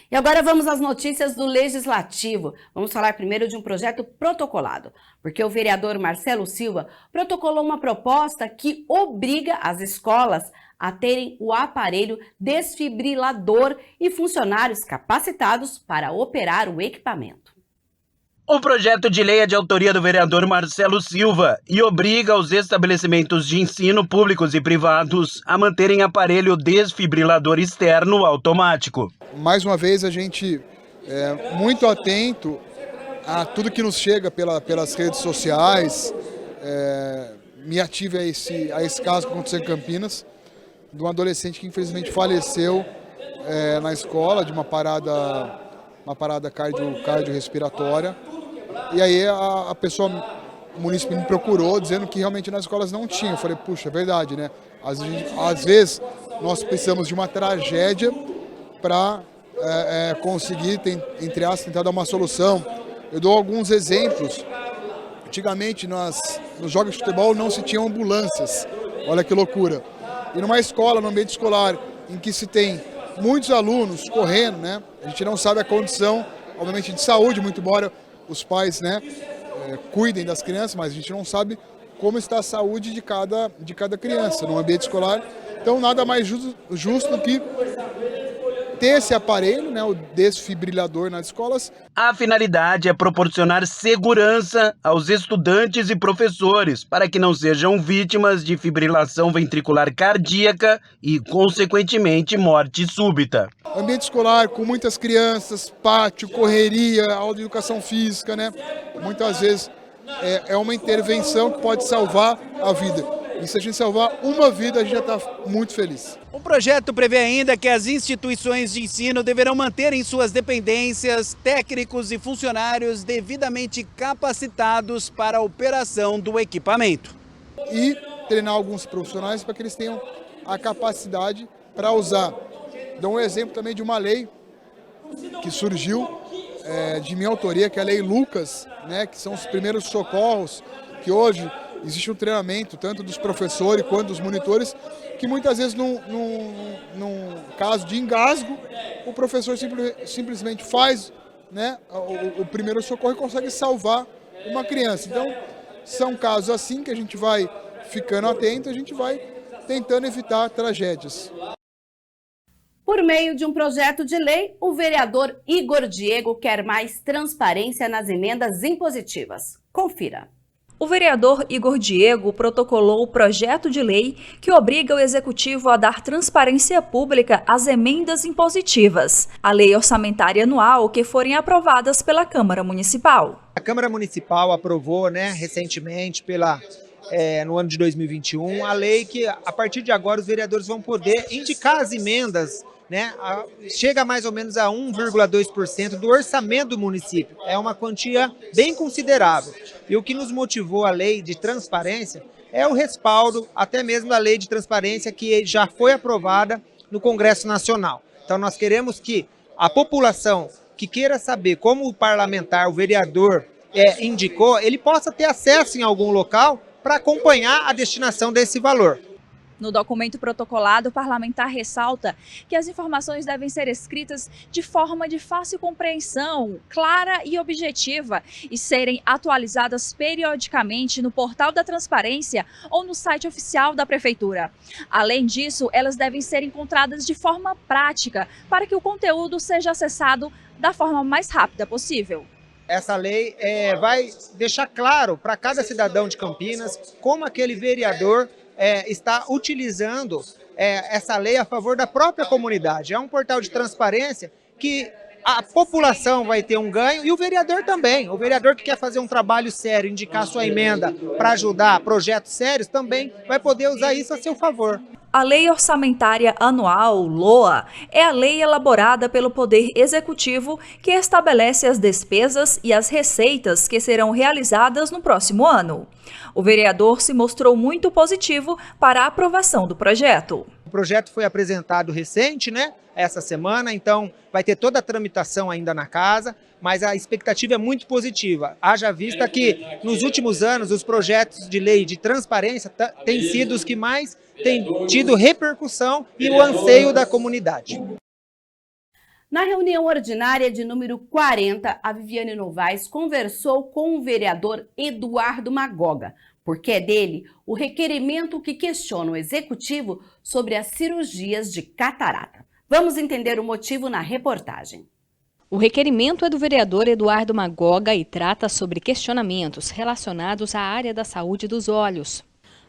E agora vamos às notícias do Legislativo. Vamos falar primeiro de um projeto protocolado, porque o vereador Marcelo Silva protocolou uma proposta que obriga as escolas a terem o aparelho desfibrilador e funcionários capacitados para operar o equipamento. O projeto de lei é de autoria do vereador Marcelo Silva e obriga os estabelecimentos de ensino públicos e privados a manterem aparelho desfibrilador externo automático. Mais uma vez a gente é muito atento a tudo que nos chega pelas redes sociais. Me ative a esse caso que aconteceu em Campinas, de um adolescente que infelizmente faleceu na escola de uma parada cardiorrespiratória. E aí o município me procurou dizendo que realmente nas escolas não tinha. Eu falei, puxa, é verdade, né? Às vezes nós precisamos de uma tragédia para conseguir, entre aspas, tentar dar uma solução. Eu dou alguns exemplos. Antigamente nos jogos de futebol não se tinham ambulâncias. Olha que loucura. E numa escola, no ambiente escolar, em que se tem muitos alunos correndo, né? A gente não sabe a condição, obviamente, de saúde, muito embora os pais, né, cuidem das crianças, mas a gente não sabe como está a saúde de cada criança no ambiente escolar. Então, nada mais justo do que ter esse aparelho, né, o desfibrilador nas escolas. A finalidade é proporcionar segurança aos estudantes e professores para que não sejam vítimas de fibrilação ventricular cardíaca e, consequentemente, morte súbita. Ambiente escolar com muitas crianças, pátio, correria, aula de educação física, né? Muitas vezes é uma intervenção que pode salvar a vida. E se a gente salvar uma vida, a gente já está muito feliz. O projeto prevê ainda que as instituições de ensino deverão manter em suas dependências técnicos e funcionários devidamente capacitados para a operação do equipamento. E treinar alguns profissionais para que eles tenham a capacidade para usar. Dou um exemplo também de uma lei que surgiu de minha autoria, que é a Lei Lucas, né, que são os primeiros socorros, que hoje existe um treinamento tanto dos professores quanto dos monitores, que muitas vezes num caso de engasgo, o professor simplesmente faz, né, o primeiro socorro e consegue salvar uma criança. Então, são casos assim que a gente vai ficando atento, a gente vai tentando evitar tragédias. Por meio de um projeto de lei, o vereador Igor Diego quer mais transparência nas emendas impositivas. Confira. O vereador Igor Diego protocolou o projeto de lei que obriga o Executivo a dar transparência pública às emendas impositivas, a lei orçamentária anual que forem aprovadas pela Câmara Municipal. A Câmara Municipal aprovou, recentemente, no ano de 2021, a lei que, a partir de agora, os vereadores vão poder indicar as emendas, chega mais ou menos a 1,2% do orçamento do município. É uma quantia bem considerável. E o que nos motivou a lei de transparência é o respaldo, até mesmo da lei de transparência que já foi aprovada no Congresso Nacional. Então nós queremos que a população que queira saber como o parlamentar, o vereador indicou, ele possa ter acesso em algum local para acompanhar a destinação desse valor. No documento protocolado, o parlamentar ressalta que as informações devem ser escritas de forma de fácil compreensão, clara e objetiva, e serem atualizadas periodicamente no portal da transparência ou no site oficial da Prefeitura. Além disso, elas devem ser encontradas de forma prática, para que o conteúdo seja acessado da forma mais rápida possível. Essa lei vai deixar claro para cada cidadão de Campinas como aquele vereador está utilizando essa lei a favor da própria comunidade. É um portal de transparência que a população vai ter um ganho e o vereador também. O vereador que quer fazer um trabalho sério, indicar sua emenda para ajudar projetos sérios, também vai poder usar isso a seu favor. A Lei Orçamentária Anual, LOA, é a lei elaborada pelo Poder Executivo que estabelece as despesas e as receitas que serão realizadas no próximo ano. O vereador se mostrou muito positivo para a aprovação do projeto. O projeto foi apresentado recente, essa semana, então vai ter toda a tramitação ainda na casa, mas a expectativa é muito positiva. Haja vista que nos últimos anos os projetos de lei de transparência têm sido os que mais têm tido repercussão e o anseio da comunidade. Na reunião ordinária de número 40, a Viviane Novaes conversou com o vereador Eduardo Magoga, porque é dele o requerimento que questiona o executivo sobre as cirurgias de catarata. Vamos entender o motivo na reportagem. O requerimento é do vereador Eduardo Magoga e trata sobre questionamentos relacionados à área da saúde dos olhos.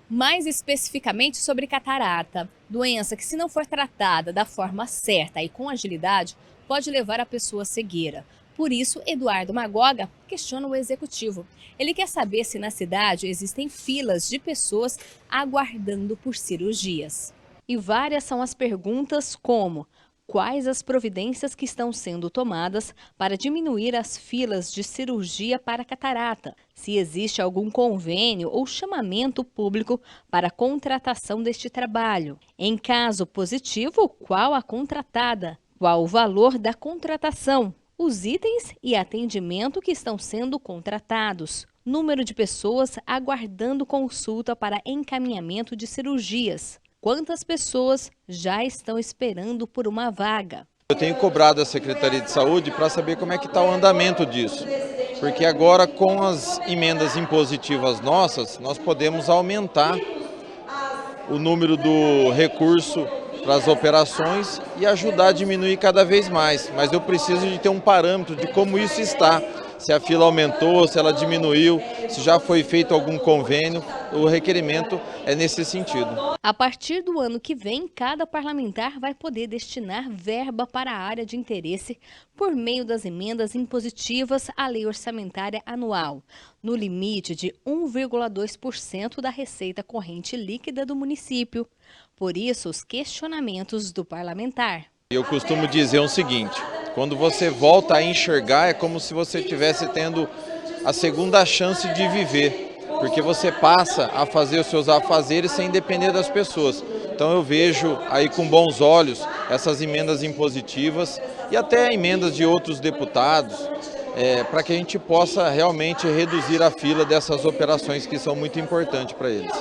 Mais especificamente sobre catarata, doença que, se não for tratada da forma certa e com agilidade, pode levar a pessoa à cegueira. Por isso, Eduardo Magoga questiona o executivo. Ele quer saber se na cidade existem filas de pessoas aguardando por cirurgias. E várias são as perguntas como: quais as providências que estão sendo tomadas para diminuir as filas de cirurgia para catarata? Se existe algum convênio ou chamamento público para a contratação deste trabalho? Em caso positivo, qual a contratada? Qual o valor da contratação? Os itens e atendimento que estão sendo contratados? Número de pessoas aguardando consulta para encaminhamento de cirurgias? Quantas pessoas já estão esperando por uma vaga? Eu tenho cobrado a Secretaria de Saúde para saber como é que está o andamento disso. Porque agora, com as emendas impositivas nossas, nós podemos aumentar o número do recurso para as operações e ajudar a diminuir cada vez mais. Mas eu preciso de ter um parâmetro de como isso está. Se a fila aumentou, se ela diminuiu, se já foi feito algum convênio, o requerimento é nesse sentido. A partir do ano que vem, cada parlamentar vai poder destinar verba para a área de interesse por meio das emendas impositivas à lei orçamentária anual, no limite de 1,2% da receita corrente líquida do município. Por isso, os questionamentos do parlamentar. Eu costumo dizer o seguinte: quando você volta a enxergar, é como se você estivesse tendo a segunda chance de viver, porque você passa a fazer os seus afazeres sem depender das pessoas. Então eu vejo aí com bons olhos essas emendas impositivas e até emendas de outros deputados, para que a gente possa realmente reduzir a fila dessas operações que são muito importantes para eles.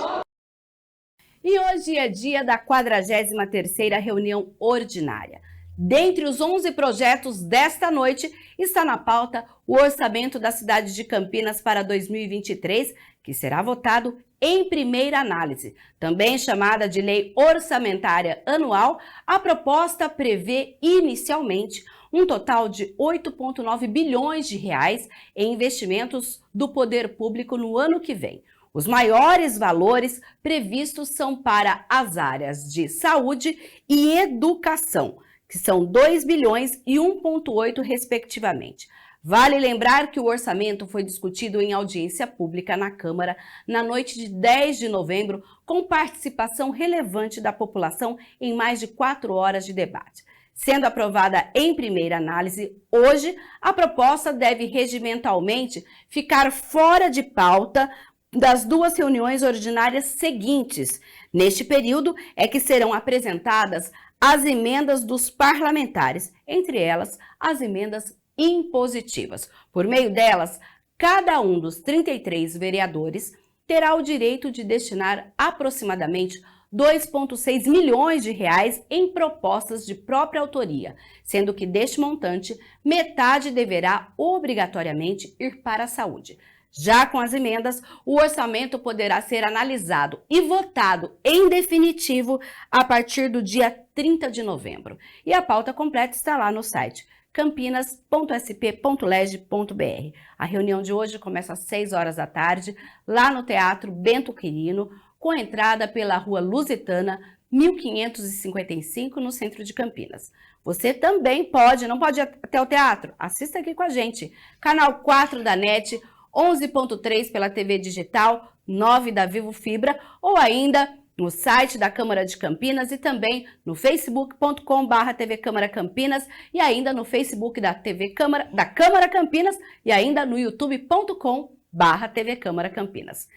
E hoje é dia da 43ª reunião ordinária. Dentre os 11 projetos desta noite, está na pauta o orçamento da cidade de Campinas para 2023, que será votado em primeira análise. Também chamada de Lei Orçamentária Anual, a proposta prevê inicialmente um total de 8,9 bilhões de reais em investimentos do poder público no ano que vem. Os maiores valores previstos são para as áreas de saúde e educação, que são 2 bilhões e 1,8 respectivamente. Vale lembrar que o orçamento foi discutido em audiência pública na Câmara na noite de 10 de novembro, com participação relevante da população em mais de 4 horas de debate. Sendo aprovada em primeira análise, hoje a proposta deve regimentalmente ficar fora de pauta das 2 reuniões ordinárias seguintes. Neste período é que serão apresentadas as emendas dos parlamentares, entre elas as emendas impositivas. Por meio delas, cada um dos 33 vereadores terá o direito de destinar aproximadamente 2,6 milhões de reais em propostas de própria autoria, sendo que deste montante, metade deverá obrigatoriamente ir para a saúde. Já com as emendas, o orçamento poderá ser analisado e votado em definitivo a partir do dia 30 de novembro. E a pauta completa está lá no site campinas.sp.leg.br. A reunião de hoje começa às 6 horas da tarde, lá no Teatro Bento Quirino, com entrada pela Rua Lusitana, 1555, no centro de Campinas. Você também não pode ir até o teatro? Assista aqui com a gente. Canal 4 da NET, 11.3 pela TV digital, 9 da Vivo Fibra, ou ainda no site da Câmara de Campinas e também no facebook.com/TV Câmara Campinas e ainda no Facebook da Câmara Campinas e ainda no youtube.com/TV Câmara Campinas.